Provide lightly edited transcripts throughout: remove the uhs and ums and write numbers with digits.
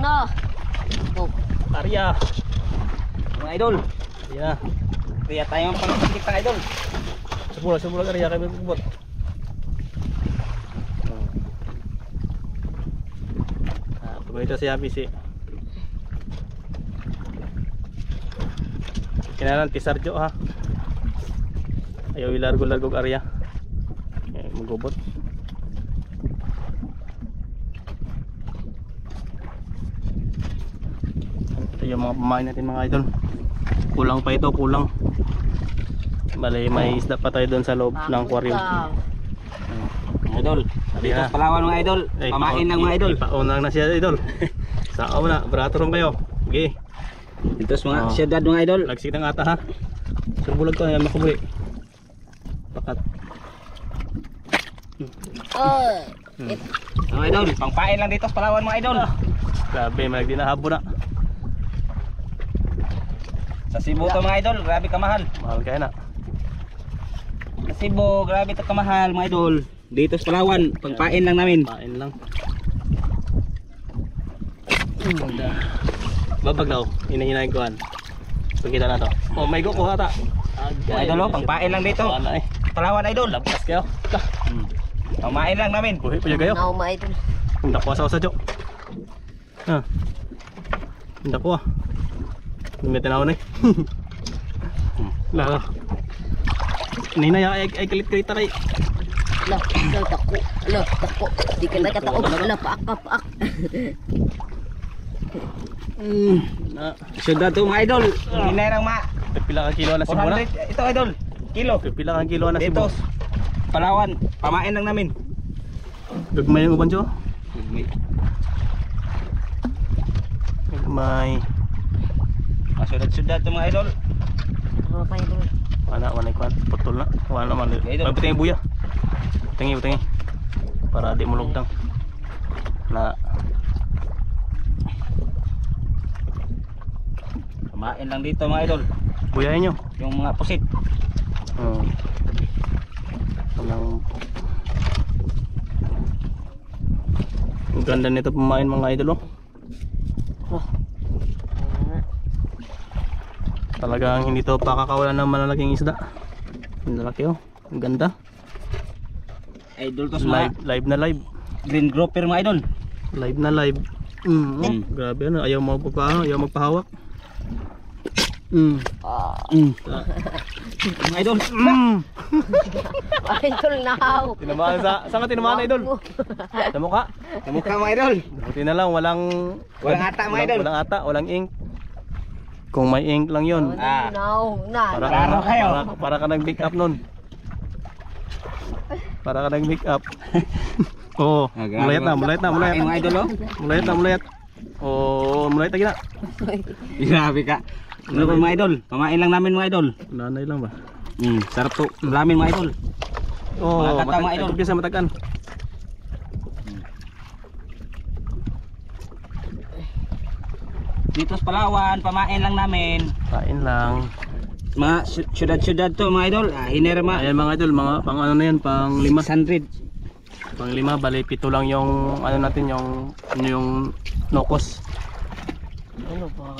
na. Oh. Arya. Mga idol. Arya. Kaya tayong pangkikik ng idol. Sebulan Arya kami bubot. Ito si Abis eh. Kinalan ti Sarjo ha. Ayaw ilargo-largog Arya. Magubot. Ito yung mga pamain natin mga idol. Kulang pa ito, kulang. Bale may isda pa tayo doon sa loob ng aquarium. Idol. Dito sa Palawan mga idol. Pamain ng mga idol. Ipaunang na siya idol. Sao na, barato ron kayo. Okay. Dito sa mga siyudad mga idol. Lagsik ng ata ha. Surbulag ko na makubuli. Pakat. Mga idol, pangpain lang dito sa Palawan mga idol. Grabe, malagdi na habo na. Sa Cebu to mga idol, grabe kamahal. Mahal kaya na. Sa Cebu, grabe to kamahal mga idol. Dito sa Palawan, pangpain lang namin. Pain lang. Babag daw, hinahinahin ko an. Pagkita na to. Oh my god, kuha ta. Mga idol, pangpain lang dito. Ano eh. Palawan idol. Labas kayo. Pangpain lang namin. Buhay pa kayo. Now mga idol. Hindi ko asaw sa jo. Ha. Hindi ko ah. May tanaw na eh. Lala. Nina ay kalit-kalit taray. Lah, tako. Lah, tako. Di ka na kataob. Lah, paak. Na. Siyudad to mga idol. Hinarang Pila ka kilo na Cebu na? 400 ito idol. Kilo. Pila ka kilo na Dito Cebu? Palawan, pamain lang namin. Gagmay yung uban jo? Gagmay. Masudad-sudad to mga idol. Ano pa idol? Wala ikuan, putol na. Wala naman. Ay puting buya. Putingi. Para di mulugtang. Na. Pamain lang dito mga idol. Buyahin nyo. Yung mga pusit. Walang. Ang ganda nito pamain mga idol oh. Talagang hindi to pakakawalan ng malalaking isda. Ang lalaki oh. Ang ganda. Idol to sa Live na live. green grouper mga idol. Live na live. Grabe ano, ayaw magpahawak. Mga idol. Idol now. Tinamaan saan ka tinamaan idol? Sa mukha. Sa mukha mga idol. Buti na lang walang ata mga idol. Walang ata, walang ink. Kung may ink lang yun. Now na. Para ka nag-make up nun. Para ka nag-make up. Oo. Mulayat na. Mga idol oh. Mulayat. Oo, mulayat na gina. Grabe ka. Ano ba mga idol? Pamain lang namin mga idol. Nanay lang ba? Sarap to. Ramen mga idol. Oo, Mga kata, mga idol. Ito matagan. Dito sa Palawan, pamain lang namin. Kain lang. Mga syudad-syudad to mga idol. Hinerma. Ayan mga idol, mga pang ano na yan, pang 600. Pang 5, bali 7 lang yung ano natin, yung nokos. Ano ba?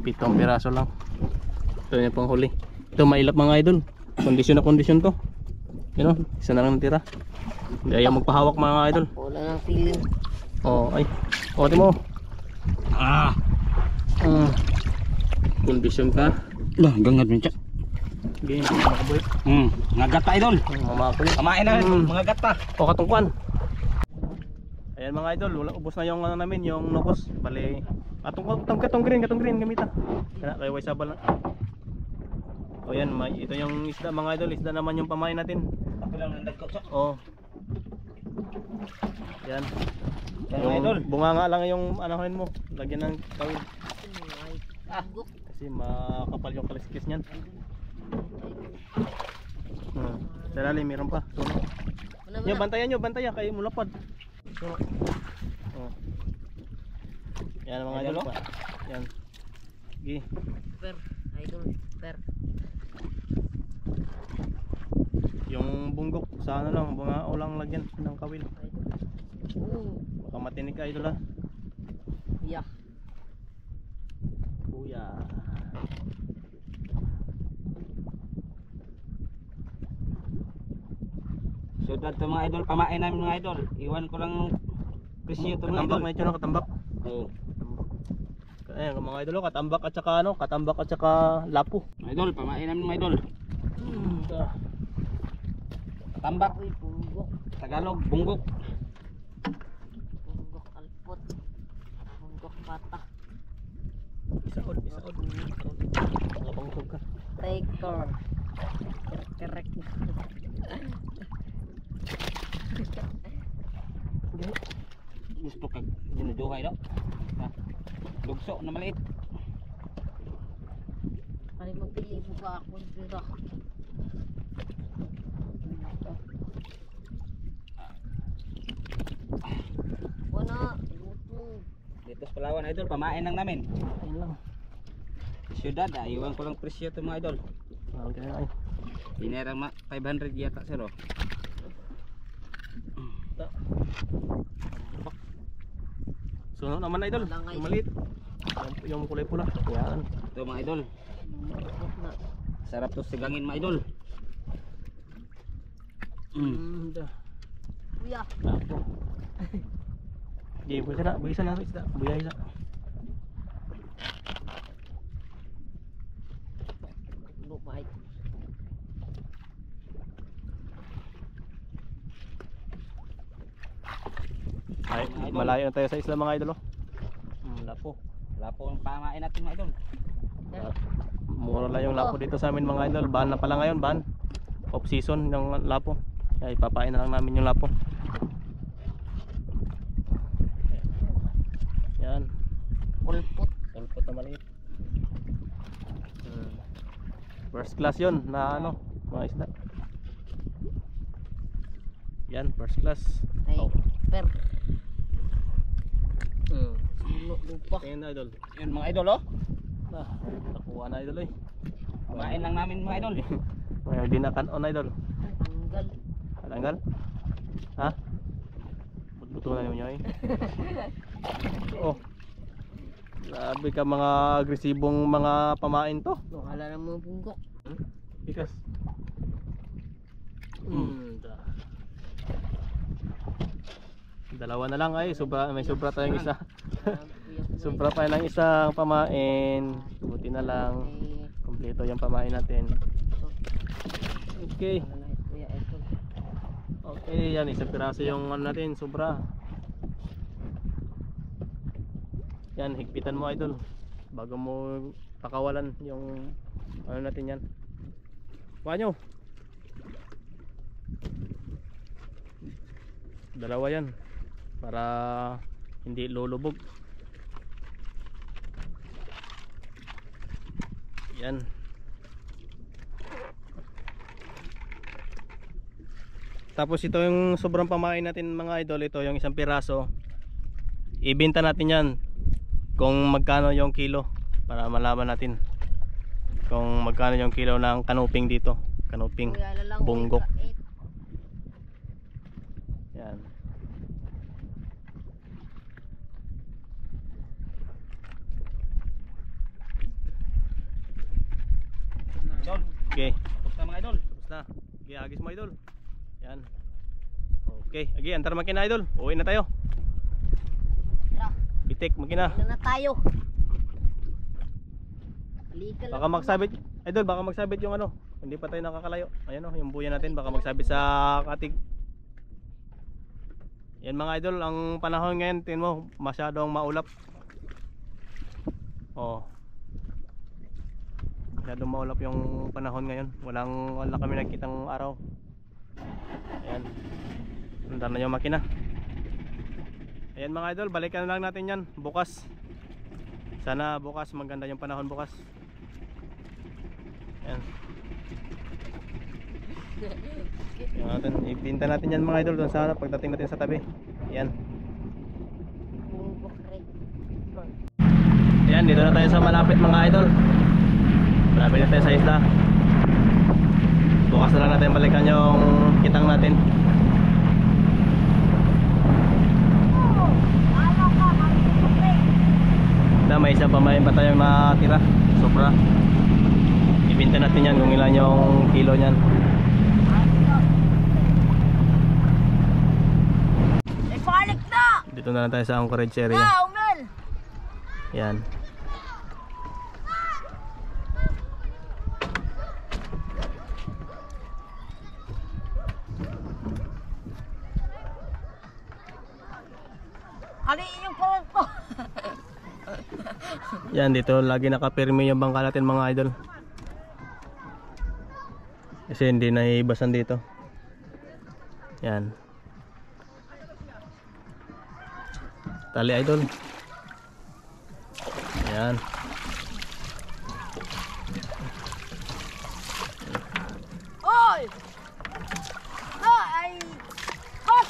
7 piraso lang. Ito yung pang huli. Ito mailap mga idol. Kondisyon na kondisyon to. Yun o, isa na lang natira. Hindi ayaw magpahawak mga idol. Wala nang feeling. Oh, ay. O, mo. Kondisyon ka. Lah, gangad mo siya. Game, makaboy. Mga gata idol. Mamakulit. Pamain na mga gata. O, katungkuan. Ayan mga idol, ubos na yung ano namin, yung nokos. Bali, katong green gamita. Kaya kayo way sabal na. O yan, ito yung isda mga idol, isda naman yung pamain natin. O. Yan. Yung idol. Bunganga lang yung anahin mo, lagyan ng tawid. Kasi makapal yung kaliskis niyan. Sa lalim, meron pa. Nyo, bantayan kayo mulapad. Yan mga idol pa. Yan. Gi. Idol. Yung bunggok sa ano lang, mga ulang lagyan ng kawil. Baka matinig ka idol ha. Yeah. Kuya. So dito mga idol, pamain namin mga idol. Iwan ko lang presyo ito mga Katambak idol. na ito, no? Katambak. Oo. Ayan mga idol, oh, katambak at saka ano, katambak at saka lapo. Mga idol, pamain namin mga idol. Tambak, Uy, punggok. Tagalog, bunggok. Punggok alpot. Punggok pata. Isaod. Mga pangusog ka. Taker. Kerek. Gusto kag dinuduhay daw. Ha? Lugso na maliit. Ano magpili mo ka ako dito? Wala. Dito sa Palawan idol, pamain lang namin. Ayun lang. Siyudad, iwan ko lang presyo ito mga idol. Okay na ay. Dinerang 500 yata sir oh. So naman idol, yung maliit. Yung kulay pula. Yan. Ito mga idol, Marupot na. sarap to sigangin mga idol. Dah. Kuya. Lapo. Sige, buhisan na isda. Buya isa. Lumay. Ay, malayo na tayo sa isla mga idol, oh. Lapo. Wala po ang pamain natin mga idol. Mura lang yung lapo dito sa amin mga idol. Ban na pala ngayon, ban. Off season yung lapo. Ay, papain na lang namin yung lapo. Yan. Ulpot. Ulpot na maliit. First class yun na ano, mga isda. Yan, first class. Oh. Per. Lupa. Tingnan na idol. Yun mga idol oh. Nakuha na idol eh. Pamain lang namin mga idol. May dinakan on idol. Tanggal. Tanggal? Ha? Buto na niyo eh. Oh. Grabe ka mga agresibong mga pamain to. Wala na mga punggok. Bigas. Dalawa na lang ay, may sobra tayong isa. Sobra pa lang isang pamain. Buti na lang. Kompleto yung pamain natin. Okay. Okay, yan isang piraso yung ano natin, sobra. Yan, higpitan mo idol bago mo pakawalan yung ano natin yan. Kuha nyo. Dalawa yan para hindi lulubog. Yan. Tapos ito yung sobrang pamain natin mga idol, ito yung isang piraso. Ibenta natin yan kung magkano yung kilo para malaman natin kung magkano yung kilo ng kanuping dito. Kanuping bunggok. Yan. Idol, Okay. tapos na mga idol. Tapos na. Okay, agis mo idol. Yan. Okay, agi antar makina idol. Uwi na tayo. Bitik makina. Ano na tayo? Halika lang. Baka magsabit, idol, baka magsabit yung ano. Hindi pa tayo nakakalayo. Ayan oh, yung buya natin baka magsabit sa katig. Yan mga idol, ang panahon ngayon, tingin mo, masyadong maulap. Oh. Masyadong maulap yung panahon ngayon. Wala kami nakitang araw. Ayan. Nandun na yung makina. Ayan mga idol, balikan na lang natin yan bukas. Sana bukas maganda yung panahon bukas. Ayan. Ibinta natin yan mga idol doon sana pagdating natin sa tabi. Ayan. Punggok rin. Ayan, dito na tayo sa malapit mga idol. Malapit na tayo sa isla. Bukas na lang natin balikan yung kitang natin. may isa pamain pa tayong natira. Sobra. Ibenta natin yan kung ilan yung kilo niyan. Balik na! Dito na lang tayo sa anchorage area. Umel! Yan. Aliin yung phone ko! Yan, dito lagi nakapirmi yung bangka natin mga idol. Kasi hindi naibasan dito. Yan. Tali idol. Yan. Oy! Na ay... Hot!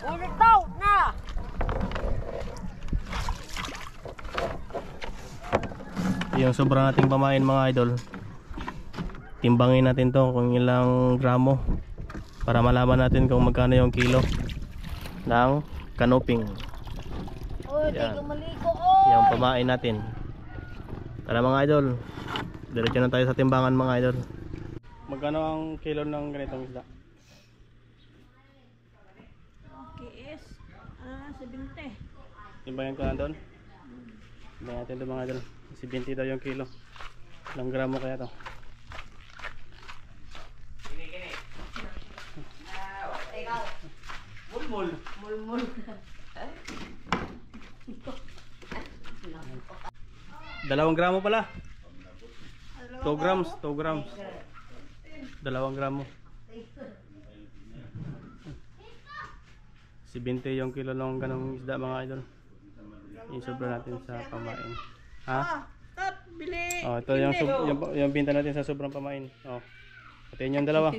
Ulit daw na! Yung sobrang nating pamain mga idol, timbangin natin to kung ilang gramo para malaman natin kung magkano yung kilo ng canoping. Oy, Yan. di ko maligo, oy! Yung pamain natin. Tara mga idol, diretso na tayo sa timbangan mga idol. Magkano ang kilo ng ganitong isda? Okay, is... 70. Timbangan ko na doon. Timbangan natin doon mga idol. 20 daw yung kilo. Ilang gramo kaya to? Mulmul. Mulmul. 2 gramo pala. 2 grams, 2 grams. 2 gramo. 70 yung kilo ng ganong isda mga idol. Yung sobra natin sa pamain. Ha? Bili! Oh, ito yung binta natin sa sobrang pamain. Oh. Patayin yung dalawa.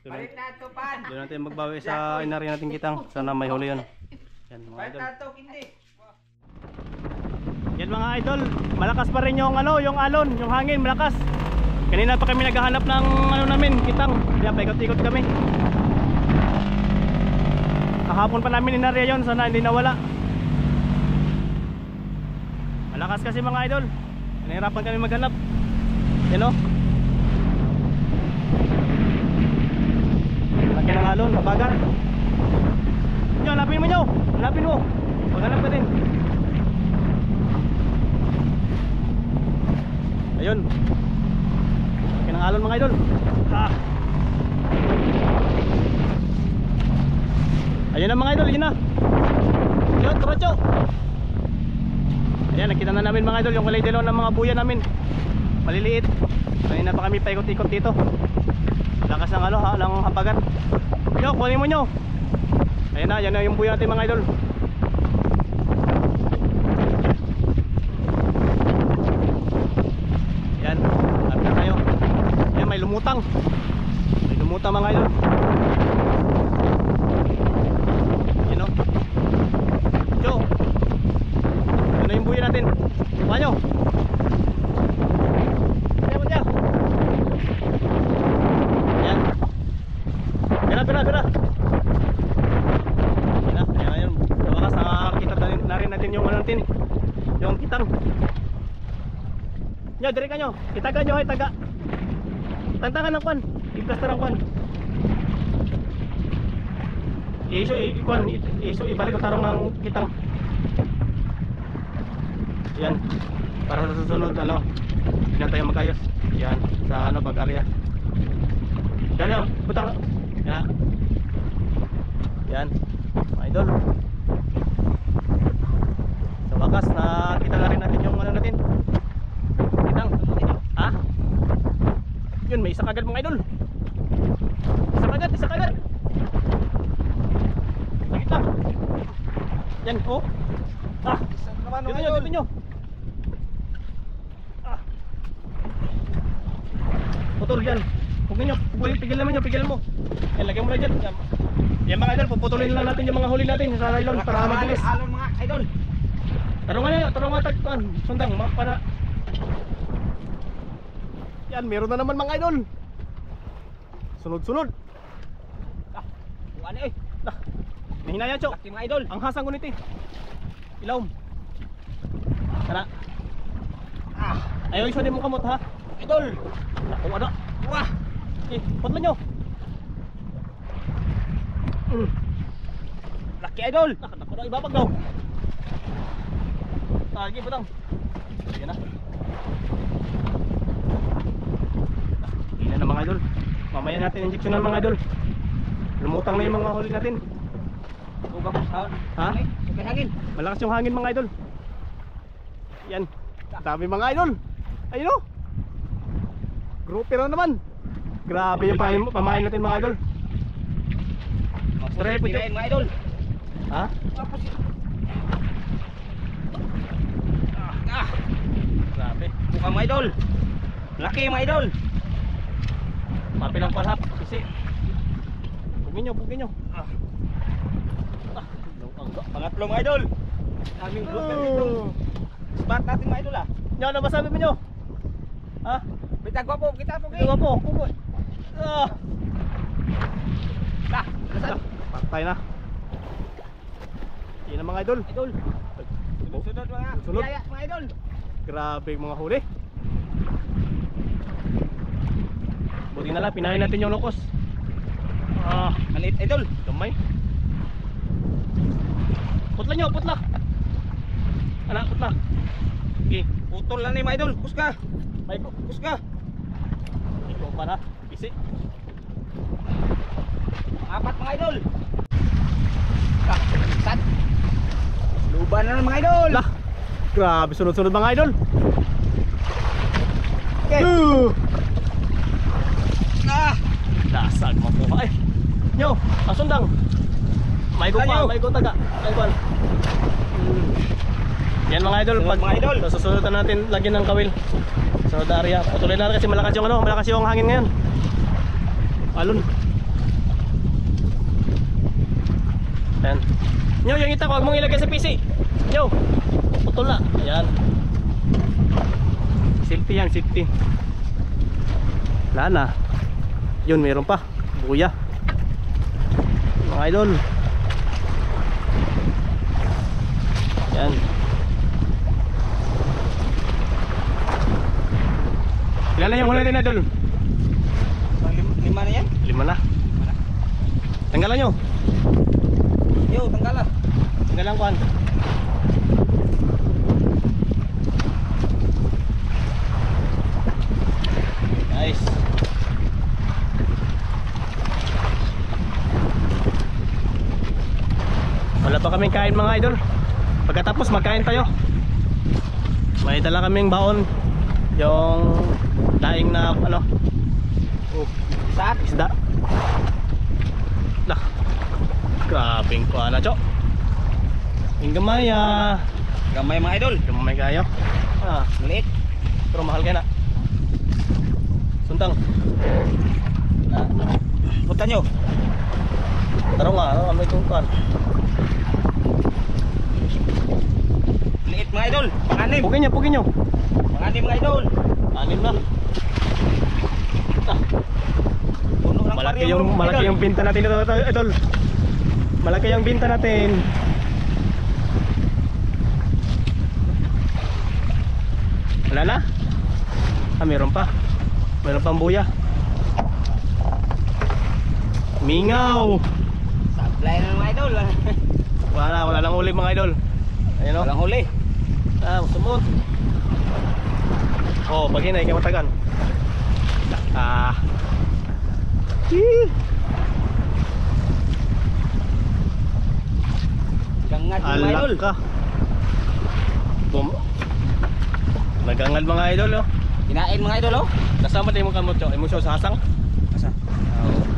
Doon natin magbawi sa inari natin kitang. Sana may huli yun. Yan mga idol. Yan mga idol, malakas pa rin yung yung alon, yung hangin, malakas. Kanina pa kami naghahanap ng namin, kitang. Kaya paikot-ikot kami. Kahapon pa namin inarya yon, sana hindi nawala. Malakas kasi mga idol. Nahirapan kami maghanap. Yan o. Laki ng alon, mabagat. Nyo, hanapin mo nyo. Hanapin mo. Maghanap ka din. Ayun. Laki ng alon mga idol. Ah. Ayun na mga idol, yun na. Yun, turocho. Ayan, nakita na namin mga idol yung kulay dilaw ng mga buya namin. Maliliit. Kanina pa kami paikot-ikot dito. Lakas ng ng habagat. Yo, kunin mo nyo. Ayan na, yan na yung buya natin mga idol. Yan, lapit na tayo. Ayan, may lumutang. May lumutang mga idol. Yan o. Yo. Yan na yung buya natin. Kuha nyo. Yan. Pira. Ayan. Sa wakas, nakakita na rin natin yung natin. Yung kitang. Nyo, diri ka nyo. Itaga nyo, itaga. Tantangan ng kwan. I-plaster ang kwan. Ibalik ko tarong ng kitang. Yan. Para sa susunod, hindi na tayo magkayos. Yan. Sa pag-area. Yan, putang. Yan. Yan. Mga idol. Sa wakas, nakita na rin natin yung natin. Kitang. Ha? Yun, may isa kagad mga idol. Isa kagad. Lagit lang. Yan, oh. Dito nyo. Putol dyan. Huwag ninyo, pigilan mo. Yan, lagyan mo na dyan. Yan mga idol, puputulin lang natin yung mga huli natin sa nylon para mabilis. Alon mga idol. Tarungan tagpuan. Sundang, para. Yan, meron na naman mga idol. Sunod. Ano eh? Nahinaya, Chok. Laki mga idol. Ang hasang gunit eh. Ilawom. Tara. Ayaw iso din mo kamot ha. Idol. Ako ano? Wah. Okay, putlan nyo. Laki idol. Ako na ibabag daw. Tagi putang. Sige na. Hindi na mga idol. Mamaya natin injeksyonan mga idol. Lumutang na yung mga huli natin. Tugak sa sahon. Ha? Okay, hangin. Malakas yung hangin mga idol. Yan. Dami mga idol. Ayun o. Grouper na naman. Grabe yung pamain natin mga idol. Try po Tirain mga idol. Ha? Grabe. Mukhang mga idol. Laki mga idol. Mapilang palhap. Sisi. Bugin nyo. Pangatlo mga idol. Aming grouper dito. Spot natin mga idol ah. Nyo, ano ba sabi mo nyo? Ha? Bitag ko po, kita po Ito nga po. Kukoy. Lah, alasan. Patay na. Yan ang mga idol. Idol. Sunod mga. Sunod. Biyaya mga idol. Grabe yung mga huli. Buti na lang, pinahin natin yung lokos. Maliit idol. Gamay. Putla nyo, putla. Anak, putla. Okay. Putol lang ni mga idol. Kuska. May ko. Kuska. Ikaw pa na. Bisi. Apat mga idol. Sat. Luban na mga idol. Lah. Grabe, sunod-sunod mga idol. Okay. Dasag makuha eh. Nyo, ang sundang. May ko pa, may ko taga. May ko. Yan mga idol, Sunod, mga idol. susunod na natin lagyan ng kawil. Sunod na area. Patuloy na kasi malakas yung malakas yung hangin ngayon. Alon. Yan. Nyo, yung itak, huwag mong ilagay sa PC. Nyo, putol na. Ayan. Safety yan, safety. Wala na. Yun, meron pa. Buya. Mga idol. Yan. Ilan na yung huli natin idol? Lima na yan. 5 na. Tanggalan nyo. Yo, tanggalan. Tanggalan kuhan. Nice. Wala pa kaming kain mga idol. Pagkatapos magkain tayo. May dala kaming baon. Yung daing na ano, Sat. isda. Lah. Grabing kuha na, Chok. Yung gamaya. Gamay mga idol. Gamay kayo. Maliit. Pero mahal ka na. Suntang. Punta nyo. Taro nga, kami tungkan. Maliit mga idol. Panganim. Pugin nyo. Panganim mga idol. Anim na. Puno ng Malaki yung binta natin ito, idol. Malaki yung binta natin. Wala na? Meron pa. Meron pang buya. Mingaw. Supply na mga idol. Wala lang huli mga idol. Ayan o. Walang huli. Sumot. Oh, pag hinay kayo matagan. Gangad mga idol. Alak ka. Nagangad mga idol oh. Kinain mga idol oh. Kasama din mo kamot yo, imo sa sasang. Asa?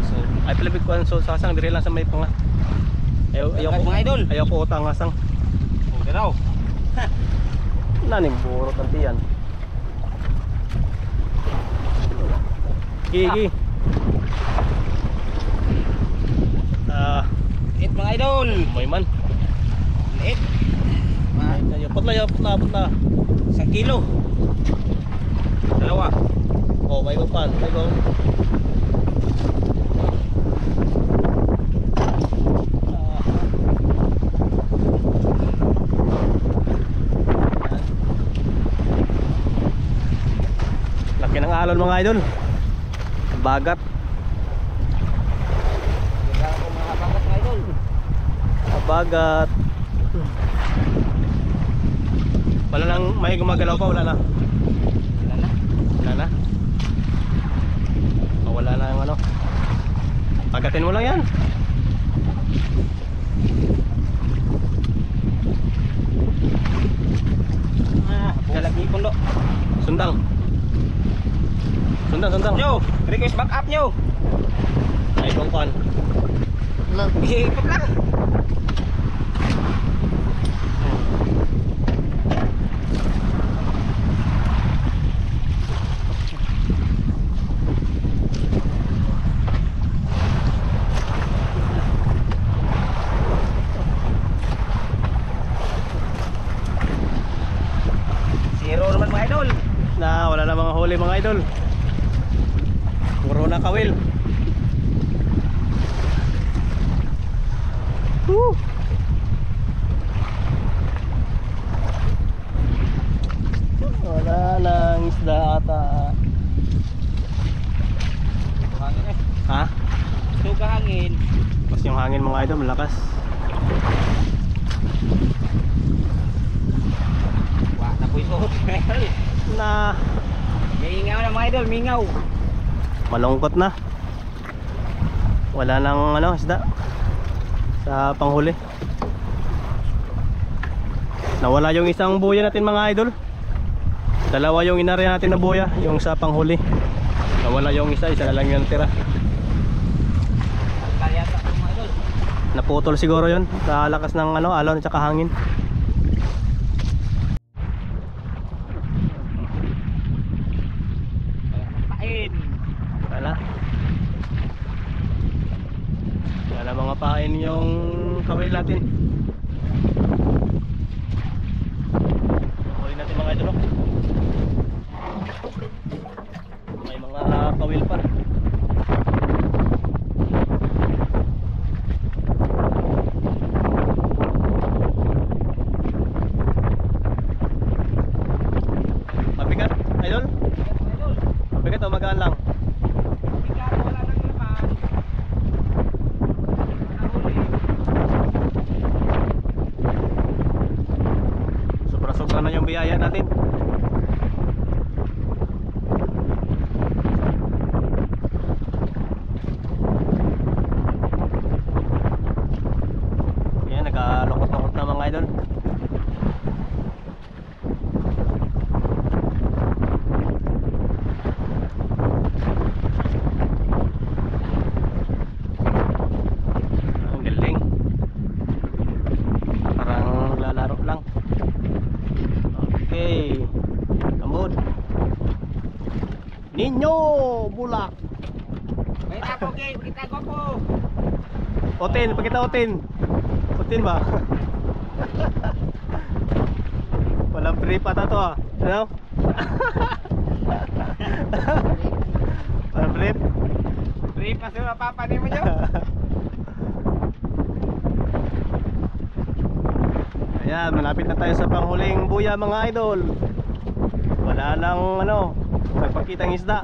So, ay palibig ko ang sasang dire lang sa may panga. Ayaw ko mga idol. Ayaw ko utang asang. Oh, diraw. Naning burot ang tiyan. Gigi. Liit mga idol. May man. Liit. Yapot na. 1 kilo. Dalawa. Oh, may pan. May go. alon mga idol. Bagat. Wala ako mga bagat mga idol. Bagat. Wala nang may gumagalaw pa, wala na. Wala na. Wala na. O, wala na yung ano. Pagatin mo lang yan. Lalagay pundo. Sundang. Sundang. Nyo, request back up nyo. Ay, bangkuan. Lo. Ikot lang. Zero naman mga idol. Wala na mga huli mga idol. Puro na kawil. Woo! Wala nang isda ata. Hangin eh. Ha? Suga hangin. Mas yung hangin mga idol malakas. Wah, na po isuot. Na Mingaw na mga idol, mingaw. malungkot na. Wala nang ano isda sa panghuli. Nawala yung isang buya natin mga idol. Dalawa yung inarya natin na buya, yung sa panghuli. Nawala yung isa na lang yung tira. Kaya sa mga idol. Naputol siguro yun sa lakas ng ano, alon at saka hangin. Pain. Wala. Wala mga pain yung kawil natin. Huli natin mga idol. May mga kawil pa. Mabigat, idol? Mabigat o magaan lang? Wala nang laman. Nahuli. Sobra-sobra na yung biyaya natin. Yan, nagkalukot-lukot na mga idol. Ang galing. Parang lalaro lang. Okay. Kamod. Ninyo Bulak. Kita po, okay. Kita ko po. Otin, pakita otin. Otin ba? Walang free pata to ah. Ano? Walang free. Free pa sila papanin mo nyo. Ayan, malapit na tayo sa panghuling buya mga idol. Wala nang ano, nagpakitang isda.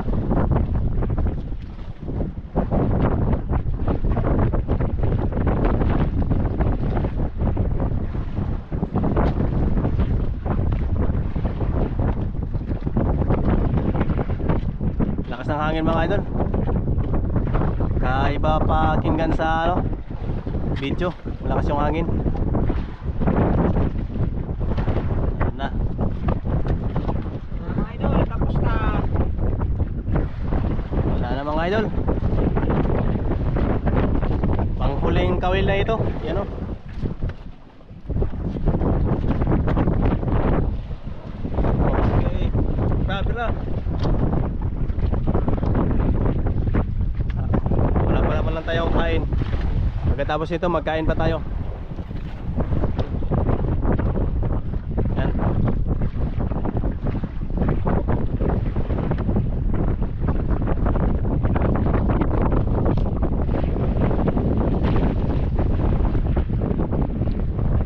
Lakas ng hangin mga idol. Kaiba pakinggan sa ano, video. Malakas yung hangin. Na. Mga idol, tapos na. Wala na mga idol. Panghuling kawil na ito. Yan o. Okay. Grabe na. Wala pa naman lang tayong kain. Pagkatapos ito magkain pa tayo. Yan.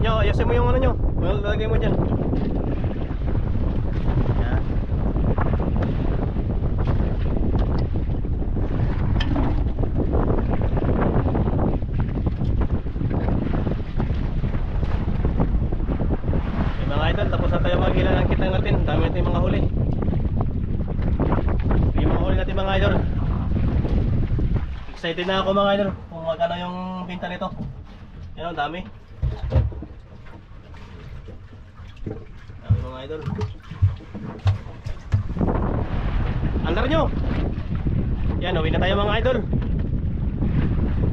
Nyo, ayusin mo yung ano nyo. Lagay mo dyan. Yan. idol, tapos na tayo maghila ng kitang natin. Dami natin yung mga huli. Yung mga huli natin mga idol. Excited na ako mga idol kung magkano yung binta nito. Yan ang dami. Dami mga idol. Andar nyo! Yan, uwi na tayo mga idol.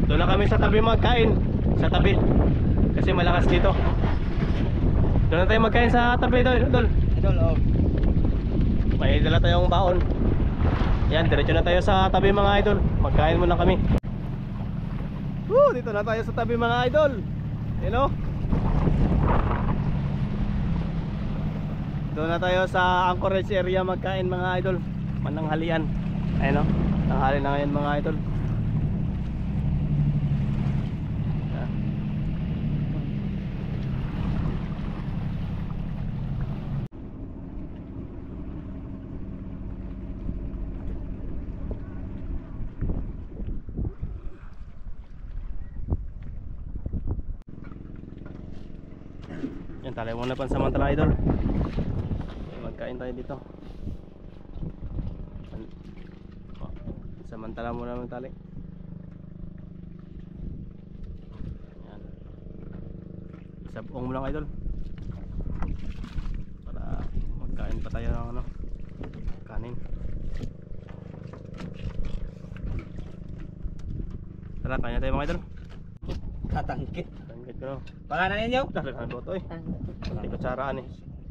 Doon na kami sa tabi magkain. Sa tabi. Kasi malakas dito. Doon na tayo magkain sa tabi ito, idol. Idol, oh. May dala tayong baon. Yan, diretso na tayo sa tabi mga idol. Magkain muna kami. Dito na tayo sa tabi mga idol. Hello. Doon na tayo sa Anchorage area magkain mga idol. Mananghalian. Ayun o, tanghali na ngayon mga idol. Yan, tali muna pansamantala idol. Magkain tayo dito. Samantala muna ng tali. Yan. Isabong mo lang idol. Para magkain pa tayo ng ano, kanin. Tara, kain na tayo mga idol. Tatangkit. Tangkit ko. Pangalan ninyo? Daghan boto eh. Hindi ko tsaraan eh.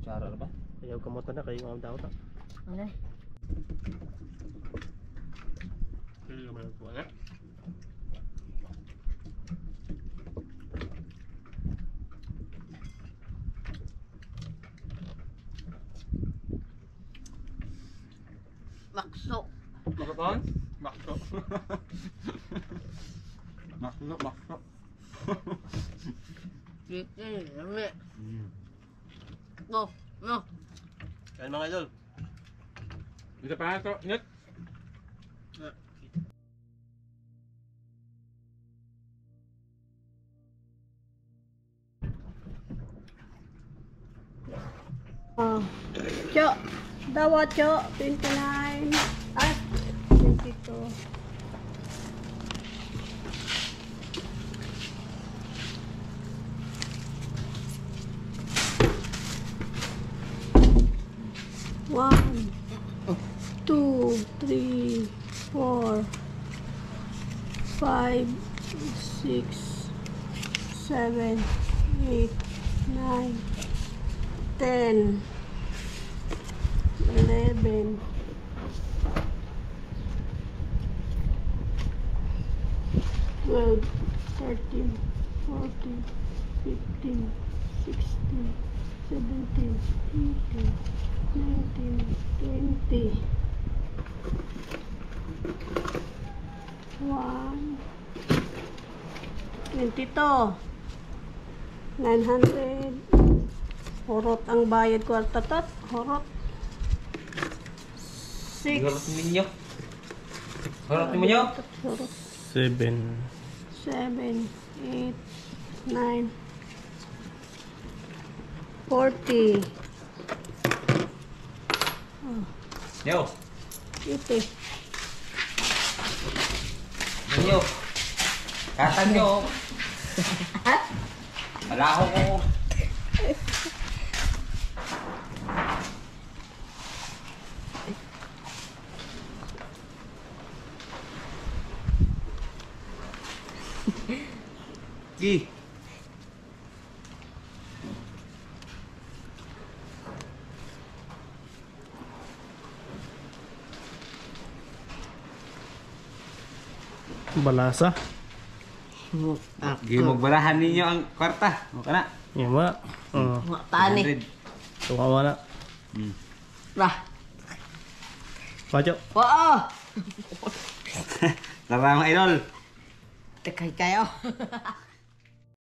Tsara ba? Ayaw kamoto na kayo ang daw ta. Ano? Makso. Makapon? Makso. Makso. Rami. No, no. Kain mga idol. Bisa pa ito, ingat. Oh. Cho, dawa cho, 29. Ay, 22. One, 2, 3, 4, 5, 6, 7, 8, 9, 10, 11, 12, 13, 14, 15, 16, 17, 18, 19, 20, 1, 22, 900. Horot ang bayad ko at tatat. Horot. 6. Horot ninyo. Horot ninyo. Horot. 7. 7, 8, 9, 40. Yo. Ito. Ninyo. Katang nyo. Malaho ko. Gi. Balasa. Gi magbarahan ninyo ang kwarta. Mo kana. Yan ba? Mga tani. 100. Tumawa na. Bah. Pacho. Oo. Tara mga idol. Tekay kayo.